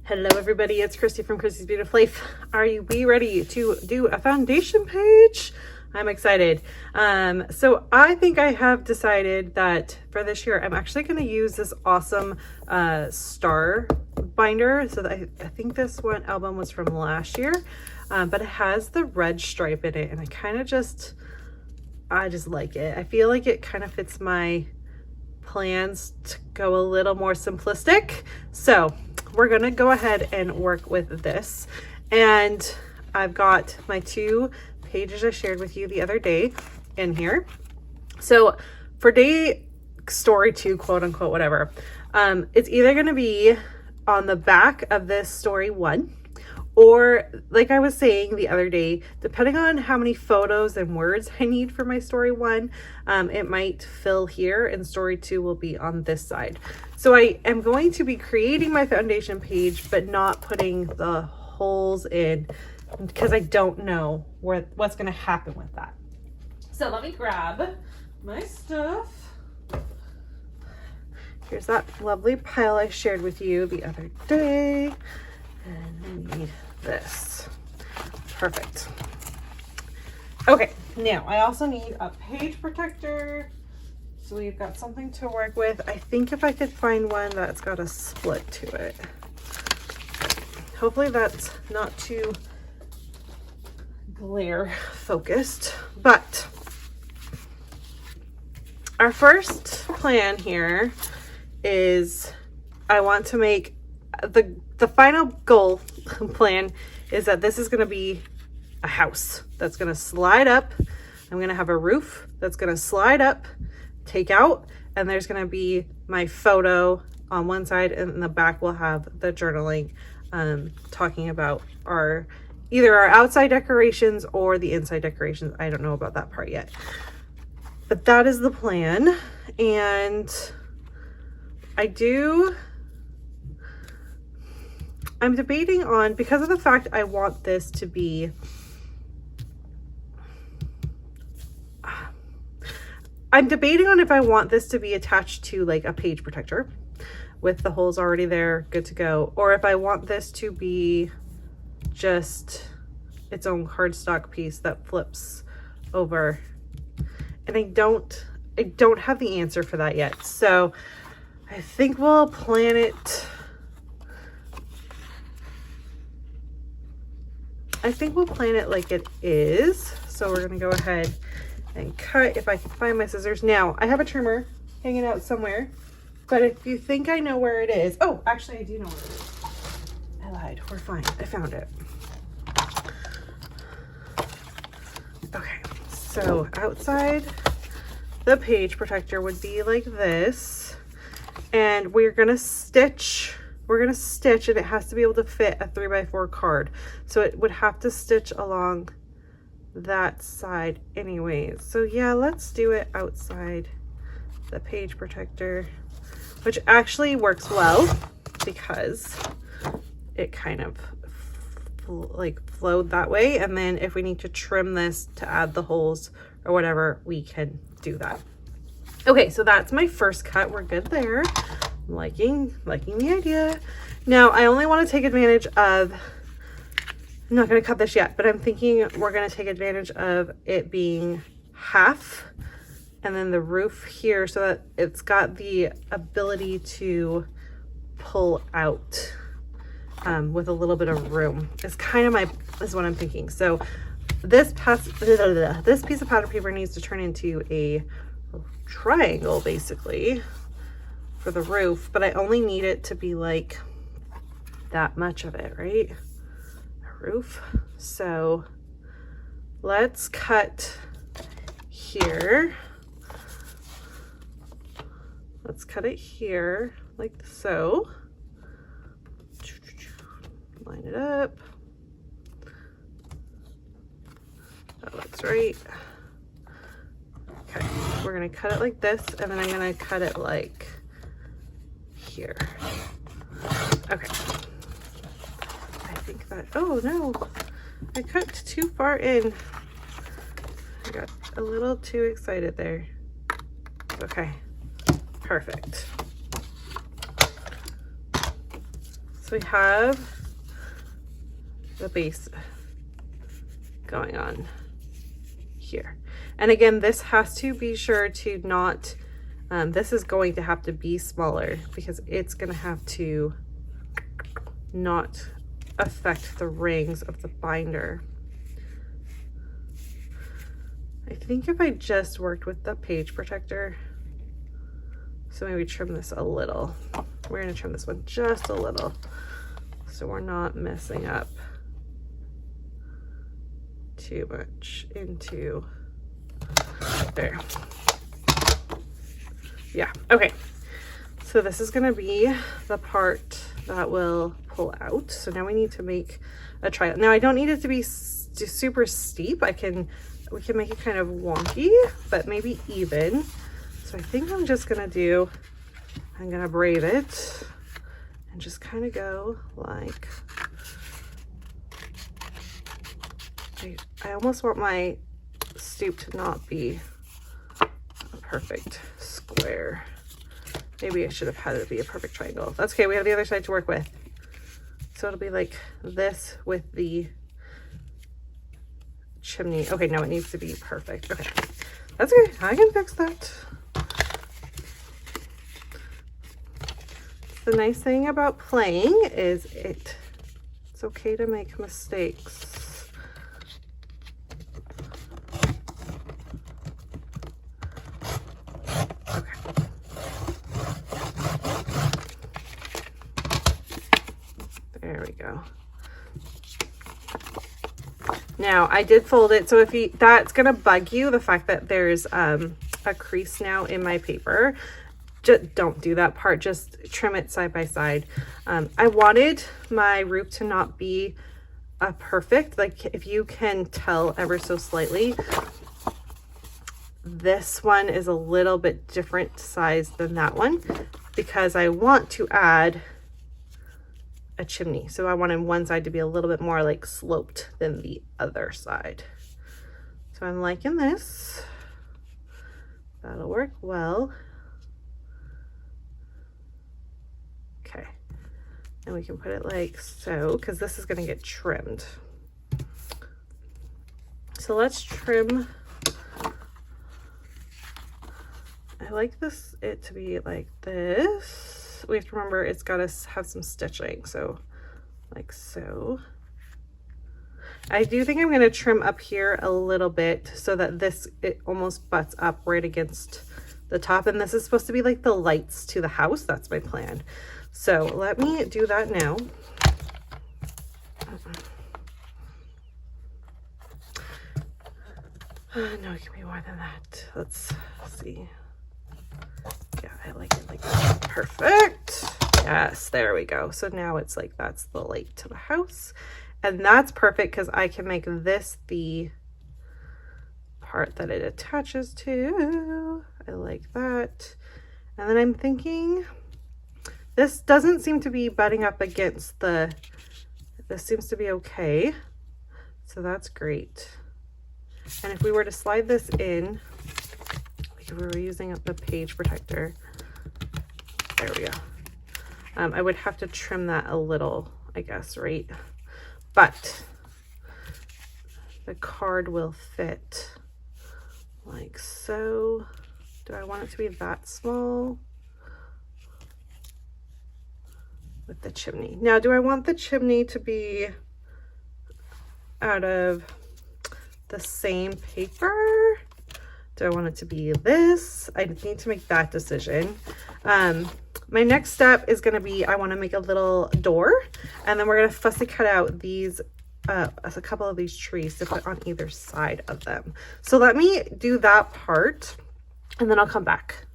Hello everybody, it's Christy from Christy's Beautiful Life. Are we ready to do a foundation page? I'm excited. So I think I have decided that for this year, I'm actually going to use this awesome star binder. So that I think this one album was from last year, but it has the red stripe in it, and I just like it. I feel like it kind of fits my plans to go a little more simplistic. So we're gonna go ahead and work with this, and I've got my 2 pages I shared with you the other day in here. So for day story 2, quote unquote, whatever, it's either gonna be on the back of this story 1, or like I was saying the other day, depending on how many photos and words I need for my story 1, it might fill here, and story 2 will be on this side. So I am going to be creating my foundation page, but not putting the holes in because I don't know what's going to happen with that. So let me grab my stuff. Here's that lovely pile I shared with you the other day. And I need this. Perfect. Okay, now I also need a page protector. So we've got something to work with. I think if I could find one that's got a split to it. Hopefully that's not too glare focused. But our first plan here is I want to make the final goal plan is that this is going to be a house that's going to slide up. I'm going to have a roof that's going to slide up, take out, and there's going to be my photo on one side, and in the back we'll have the journaling talking about either our outside decorations or the inside decorations. I don't know about that part yet, but that is the plan. And I'm debating on, because of the fact I want this to be, I'm debating on if I want this to be attached to like a page protector with the holes already there, good to go, or if I want this to be just its own cardstock piece that flips over. And I don't have the answer for that yet. So I think we'll plan it. I think we'll plan it like it is. So we're gonna go ahead and cut, if I can find my scissors. Now, I have a trimmer hanging out somewhere, but if you think I know where it is, oh, actually I do know where it is. I lied, we're fine, I found it. Okay, so outside the page protector would be like this, and we're gonna stitch, and it has to be able to fit a 3x4 card. So it would have to stitch along that side anyways. So yeah, let's do it outside the page protector, which actually works well because it kind of like flowed that way. And then if we need to trim this to add the holes or whatever, we can do that. Okay, so that's my first cut. We're good there. I'm liking the idea. Now I only want to take advantage of, I'm not going to cut this yet, but I'm thinking we're going to take advantage of it being half and then the roof here, so that it's got the ability to pull out with a little bit of room. It's kind of is what I'm thinking. So this piece of pattern paper needs to turn into a triangle basically for the roof, but I only need it to be like that much of it, right? A roof. So let's cut here. Let's cut it here like so. Line it up. That looks right. Okay, we're gonna cut it like this, and then I'm gonna cut it like here. Okay. I think that, oh no, I cut too far in. I got a little too excited there. Okay, perfect. So we have the base going on here. And again, this has to be sure to not, this is going to have to be smaller because it's going to have to not affect the rings of the binder. I think if I just worked with the page protector, so maybe trim this a little. We're going to trim this one just a little so we're not messing up too much into there. Yeah, okay. So this is going to be the part that will pull out. So now we need to make a triangle. Now I don't need it to be super steep. We can make it kind of wonky, but maybe even. So I think I'm just gonna I'm gonna braid it and just kind of go like, I almost want my stoop to not be a perfect square. Maybe I should have had it be a perfect triangle. That's okay, we have the other side to work with. So it'll be like this with the chimney. Okay, no, it needs to be perfect. Okay, that's okay, I can fix that. The nice thing about playing is it's okay to make mistakes. Okay. There we go. Now I did fold it, so if that's gonna bug you, the fact that there's a crease now in my paper, just don't do that part, just trim it side by side. I wanted my roof to not be perfect, like if you can tell ever so slightly, this one is a little bit different size than that one because I want to add a chimney. So I wanted one side to be a little bit more like sloped than the other side. So I'm liking this. That'll work well. Okay. And we can put it like so, because this is going to get trimmed. So let's trim. I like it to be like this. We have to remember it's got to have some stitching, so like so. I do think I'm going to trim up here a little bit so that it almost butts up right against the top, and this is supposed to be like the lights to the house. That's my plan. So let me do that now. No, it can be more than that. Let's see. Yeah, I like it like that. Perfect. Yes, there we go. So now it's like that's the light to the house. And that's perfect because I can make this the part that it attaches to. I like that. And then I'm thinking, this doesn't seem to be butting up against this seems to be okay. So that's great. And if we were to slide this in, like if we were using the page protector, there we go. I would have to trim that a little, I guess, right? But the card will fit like so. Do I want it to be that small? With the chimney. Now, do I want the chimney to be out of the same paper? Do I want it to be this? I need to make that decision. My next step is going to be, I want to make a little door, and then we're going to fussy cut out these, a couple of these trees to put on either side of them. So let me do that part, and then I'll come back.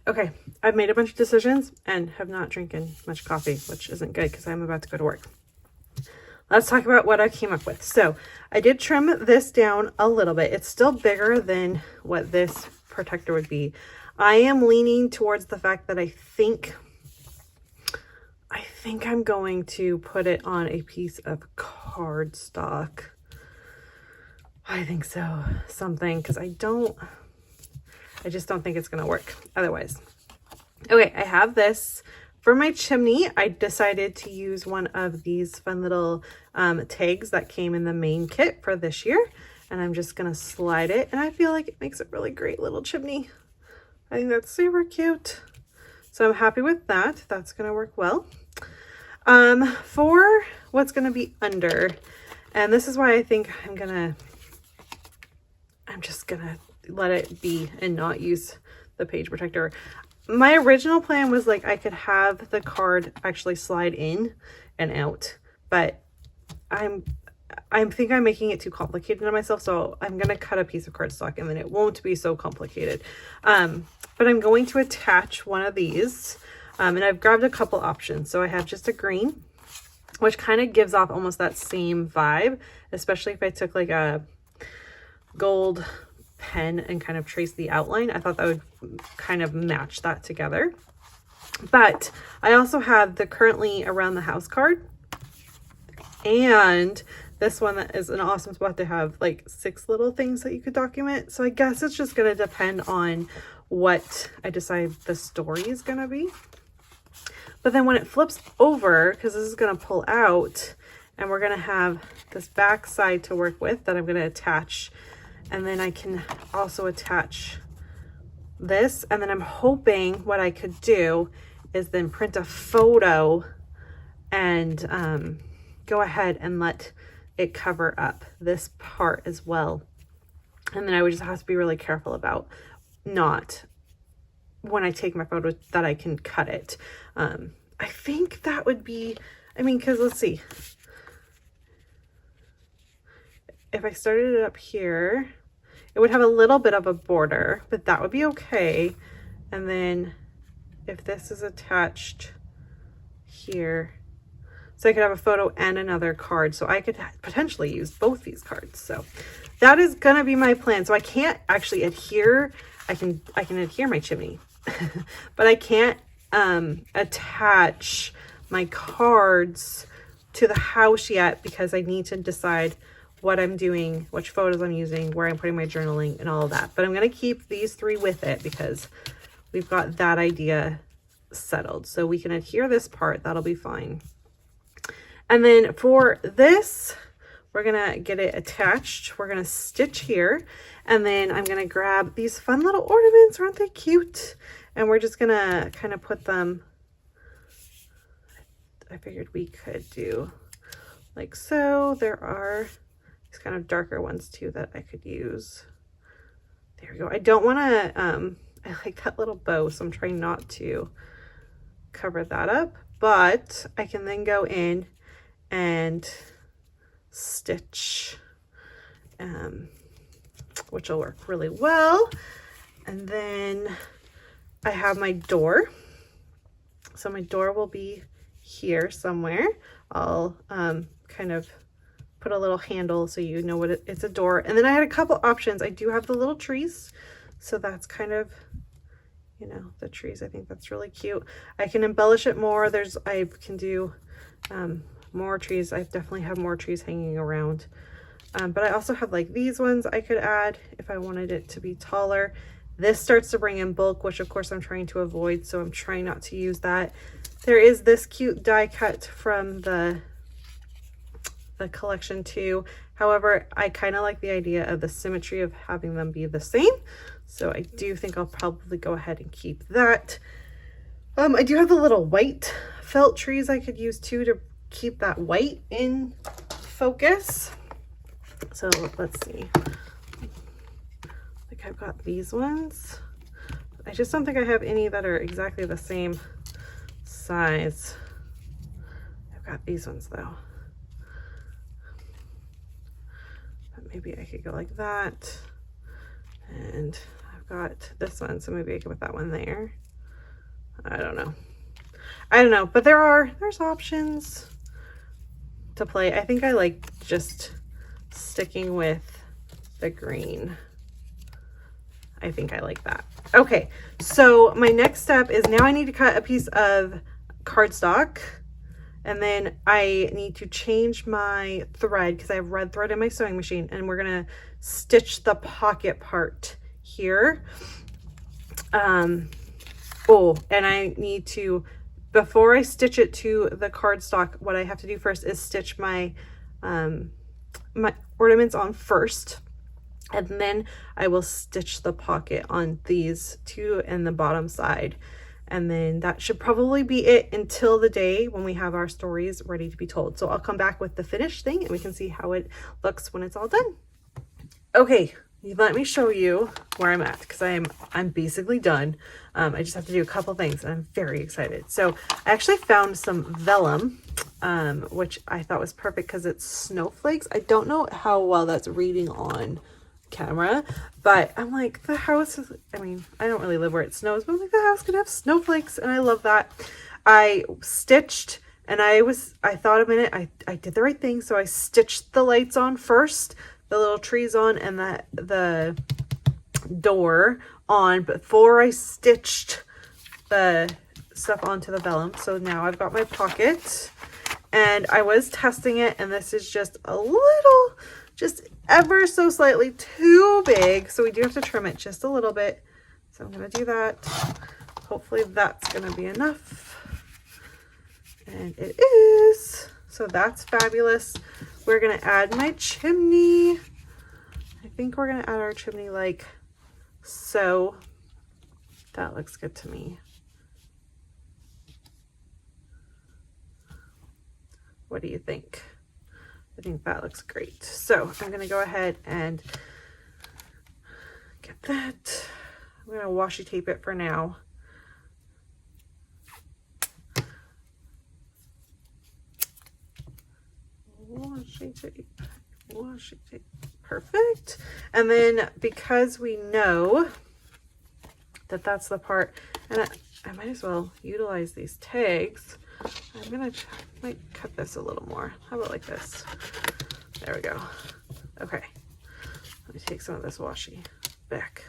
Okay, I've made a bunch of decisions and have not drinking much coffee, which isn't good because I'm about to go to work. Let's talk about what I came up with. So I did trim this down a little bit. It's still bigger than what this protector would be. I am leaning towards the fact that I think I'm going to put it on a piece of cardstock. I think so. Something, because I just don't think it's going to work otherwise. Okay, I have this For my chimney, I decided to use one of these fun little tags that came in the main kit for this year. And I'm just gonna slide it, and I feel like it makes a really great little chimney. I think that's super cute. So I'm happy with that. That's gonna work well. For what's gonna be under, and this is why I think I'm just gonna let it be and not use the page protector. My original plan was like I could have the card actually slide in and out, but I think I'm making it too complicated on myself, so I'm going to cut a piece of cardstock and then it won't be so complicated. But I'm going to attach one of these, and I've grabbed a couple options. So I have just a green, which kind of gives off almost that same vibe, especially if I took like a gold pen and kind of trace the outline. I thought that would kind of match that together. But I also have the currently around the house card, and this one that is an awesome spot to have like 6 little things that you could document. So I guess it's just going to depend on what I decide the story is going to be. But then when it flips over, because this is going to pull out, and we're going to have this back side to work with that I'm going to attach. And then I can also attach this. And then I'm hoping what I could do is then print a photo and go ahead and let it cover up this part as well. And then I would just have to be really careful about not, when I take my photo, that I can cut it. I think that would be, I mean, because let's see. If I started it up here, it would have a little bit of a border, but that would be okay. And then if this is attached here, so I could have a photo and another card. So I could potentially use both these cards. So that is going to be my plan. So I can't actually adhere. I can adhere my chimney, but I can't attach my cards to the house yet, because I need to decide what I'm doing, which photos I'm using, where I'm putting my journaling and all of that. But I'm going to keep these 3 with it because we've got that idea settled. So we can adhere this part. That'll be fine. And then for this, we're going to get it attached. We're going to stitch here, and then I'm going to grab these fun little ornaments. Aren't they cute? And we're just going to kind of put them, I figured we could do like so. There are these kind of darker ones too that I could use. There we go. I don't want to, I like that little bow, so I'm trying not to cover that up, but I can then go in and stitch, which will work really well. And then I have my door. So my door will be here somewhere. I'll kind of put a little handle so you know what it's a door. And then I had a couple options. I do have the little trees, so that's kind of, you know, the trees. I think that's really cute. I can embellish it more. I can do more trees. I definitely have more trees hanging around. But I also have like these ones I could add if I wanted it to be taller. This starts to bring in bulk, which of course I'm trying to avoid, so I'm trying not to use that. There is this cute die cut from the collection too. However, I kind of like the idea of the symmetry of having them be the same. So I do think I'll probably go ahead and keep that. I do have the little white felt trees I could use too to keep that white in focus. So let's see. Like I've got these ones. I just don't think I have any that are exactly the same size. I've got these ones though. But maybe I could go like that. And I've got this one, so maybe I could put that one there. I don't know, but there's options to play. I think I like just sticking with the green. I think I like that. Okay, so my next step is now I need to cut a piece of cardstock, and then I need to change my thread because I have red thread in my sewing machine, and we're gonna stitch the pocket part here. Oh, and I need to before I stitch it to the cardstock, what I have to do first is stitch my my ornaments on first, and then I will stitch the pocket on these two and the bottom side. And then that should probably be it until the day when we have our stories ready to be told. So I'll come back with the finished thing and we can see how it looks when it's all done. Okay, let me show you where I'm at, because I'm basically done. I just have to do a couple things and I'm very excited. So I actually found some vellum, which I thought was perfect because it's snowflakes. I don't know how well that's reading on camera, but I'm like, the house is, I mean, I don't really live where it snows, but I'm like, the house can have snowflakes, and I love that. I stitched, and I thought a minute, I did the right thing. So I stitched the lights on first, the little trees on, and the door on before I stitched the stuff onto the vellum. So now I've got my pocket, and I was testing it, and this is just a little, just ever so slightly too big. So we do have to trim it just a little bit. So I'm going to do that. Hopefully that's going to be enough. And it is. So that's fabulous. We're going to add my chimney. I think we're going to add our chimney like so. That looks good to me. What do you think? I think that looks great. So I'm going to go ahead and get that. I'm going to washi tape it for now. Washi tape, washi tape. Perfect. And then because we know that that's the part, and I might as well utilize these tags. I'm gonna might cut this a little more. How about like this? There we go. Okay. Let me take some of this washi back.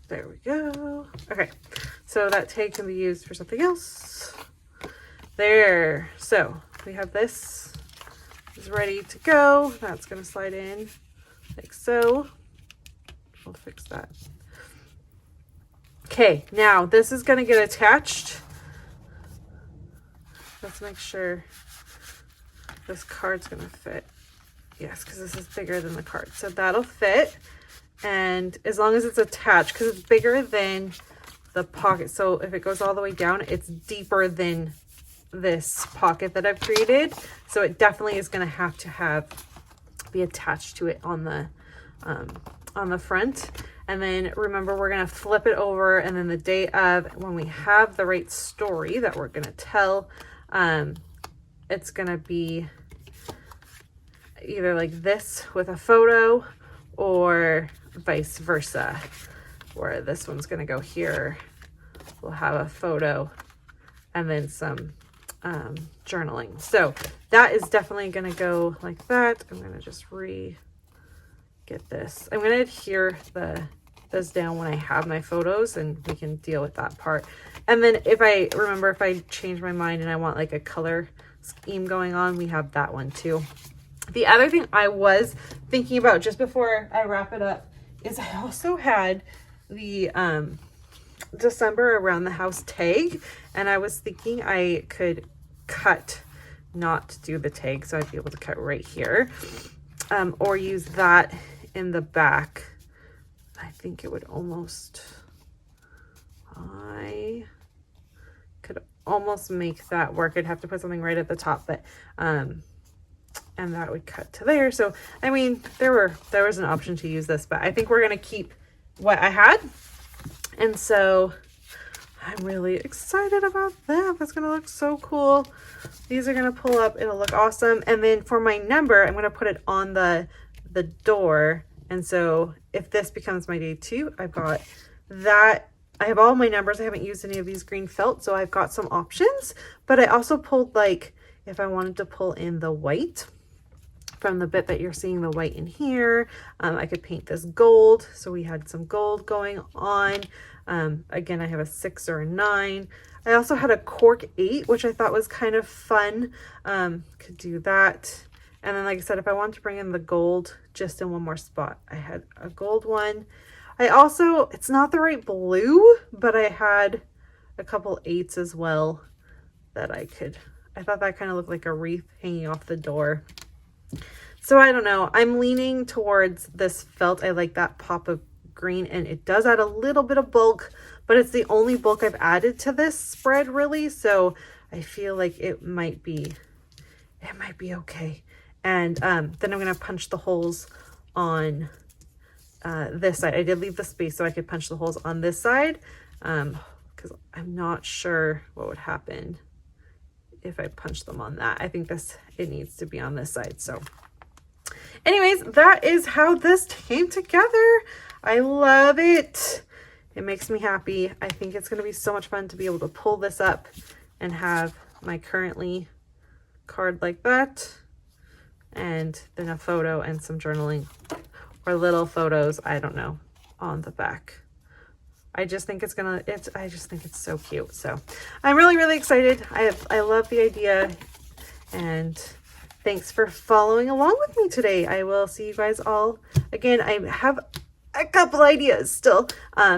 There we go. Okay. So that tag can be used for something else. There. So we have this is ready to go. That's gonna slide in like so. We'll fix that. Okay. Now this is gonna get attached. Let's make sure this card's gonna fit. Yes, because this is bigger than the card. So that'll fit. And as long as it's attached, because it's bigger than the pocket. So if it goes all the way down, it's deeper than this pocket that I've created. So it definitely is gonna have to be attached to it on the front. And then remember, we're gonna flip it over, and then the day of, when we have the right story that we're gonna tell, it's gonna be either like this with a photo or vice versa, where this one's gonna go here. We'll have a photo and then some journaling. So that is definitely gonna go like that. I'm gonna just get this. I'm gonna adhere this down when I have my photos, and we can deal with that part. And then if I change my mind and I want like a color scheme going on, we have that one too. The other thing I was thinking about just before I wrap it up is I also had the December around the house tag, and I was thinking I could not do the tag, so I'd be able to cut right here, or use that in the back. I think it would I could almost make that work. I'd have to put something right at the top, but and that would cut to there. So I mean, there was an option to use this, but I think we're gonna keep what I had, and so I'm really excited about that. That's gonna look so cool. These are gonna pull up, it'll look awesome. And then for my number, I'm gonna put it on the door. And so if this becomes my day 2, I've got that. I have all my numbers. I haven't used any of these green felt, so I've got some options. But I also pulled, like, if I wanted to pull in the white from the bit that you're seeing, the white in here, I could paint this gold. So we had some gold going on. Again, I have a 6 or a 9. I also had a cork 8, which I thought was kind of fun. Could do that. And then, like I said, if I wanted to bring in the gold just in one more spot, I had a gold one. I also, it's not the right blue, but I had a couple 8s as well that I thought that kind of looked like a wreath hanging off the door. So I don't know. I'm leaning towards this felt. I like that pop of green, and it does add a little bit of bulk, but it's the only bulk I've added to this spread really. So I feel like it might be okay. And then I'm going to punch the holes on this side. I did leave the space so I could punch the holes on this side because I'm not sure what would happen if I punch them on that. I think it needs to be on this side. So anyways, that is how this came together. I love it. It makes me happy. I think it's going to be so much fun to be able to pull this up and have my currently card like that, and then a photo and some journaling or little photos, I don't know, on the back. I just think I just think it's so cute. So I'm really, really excited. I love the idea, and thanks for following along with me today. I will see you guys all again. I have a couple ideas still.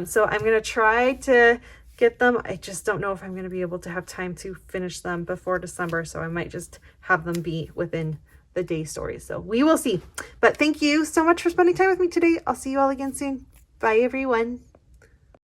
So I'm going to try to get them. I just don't know if I'm going to be able to have time to finish them before December. So I might just have them be within the day stories. So we will see. But thank you so much for spending time with me today. I'll see you all again soon. Bye, everyone.